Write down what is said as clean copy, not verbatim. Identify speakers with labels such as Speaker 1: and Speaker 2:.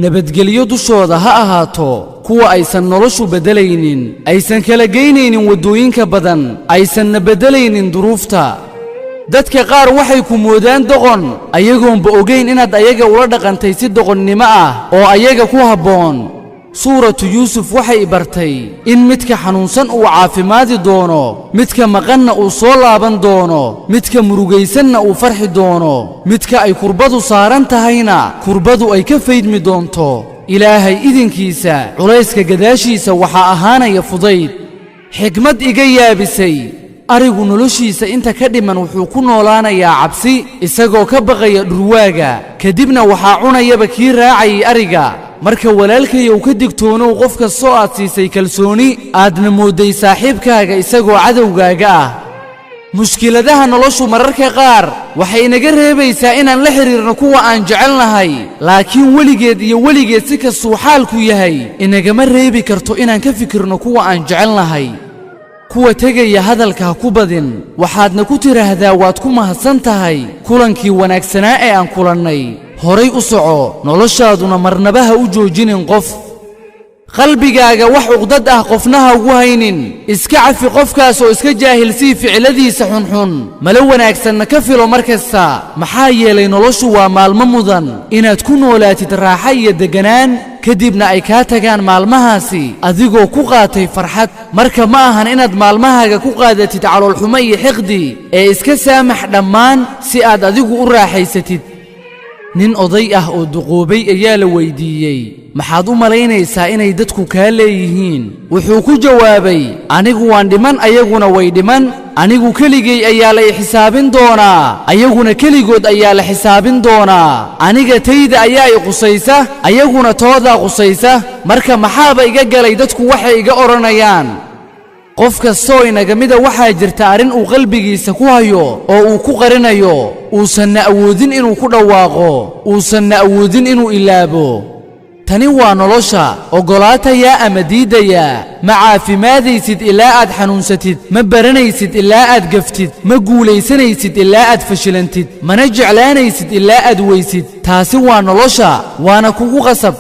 Speaker 1: nabadgelyo dushooda ha ahaato kuwa aysan noloshu bedelaynin aysan kala geynaynin wadooyinka badan aysan bedelaynin duruufta dadka qaar waxay ku moodaan doqon ayagoonba ogeyn inaad ayaga ula dhaqantay si doqonnimo ah oo ayaga ku habboon suuratu yuusuf waxay bartay in midka xanuunsan uu caafimaadi doono midka maqanna uu soo laaban doono midka murugaysanna uu farxi doono midka ay kurbadu saaran tahayna kurbadu ay ka faydmi doonto ilaahay idinkiisa culayska gadaashiisa waxaa ahaanaya fudayd xikmad iga yaabisay arigu noloshiisa inta ka dhiman wuxuu ku noolaanayaa cabsi isagoo ka baqaya dhurwaaga kadibna waxaa cunayaba kii raacayay ariga marka walaalkayow ka digtoonow qof kastoo aad siisay kalsooni aadna moodday saaxiibkaaga isagoo cadowgaaga ah mushkiladaha noloshu mararka qaar waxay naga reebaysaa inaan la xiriirno kuwa aan jecelnahay laakiin weligeed iyo weligeed si kastuu xaalku yahay inagama reebi karto inaan ka fikirno kuwa aan jecelnahay kuwa tegaya hadalka ha ku badin waxaadna ku tiraahdaa waad ku mahadsan tahay kulankii wanaagsanaa ee aan kulannay horay u soco noloshaaduna marnaba ha u joojinin qof qalbigaaga wax uqdad ah qofna ha ugu haynin iska cafi qofkaas oo iska jaahilsii ficiladiisa xunxun mala wanaagsanna ka filo mar kasta maxaa yeelay noloshu waa maalmo mudan inaad ku noolaatid raaxa iyo deganaan kadibna ay kaa tagaan maalmahaasi adigoo ku qaatay farxad marka ma ahan inaad maalmahaaga ku qaadatid caloolxumo iyo xiqdi ee iska saamax dhammaan si aad adigu u raaxaysatid nin oday ah oo duqoobay ayaa la weydiiyey maxaad u malaynaysaa inay dadku kaa leeyihiin wuxuu ku jawaabay anigu waan dhiman ayaguna way dhiman anigu keligay ayaa la xisaabin doonaa ayaguna keligood ayaa la xisaabin doonaa aniga tayda ayaa i qusaysa ayaguna toodaa qusaysa marka maxaaba iga galay dadku waxay iga odhanayaan qof kastoo inaga mida waxaa jirta arrin uu qalbigiisa ku hayo oo uu ku qarinayo uusanna awoodin inuu ku dhawaaqo uusanna awoodin inuu ilaabo tani waa nolosha oggolaatayaa ama diidayaa ma caafimaadaysid ilaa aad xanuunsatid ma baranaysid ilaa aad gaftid ma guulaysanaysid ilaa aad fashilantid mana jeclaanaysid ilaa aad weysid taasi waa nolosha waana kugu qasab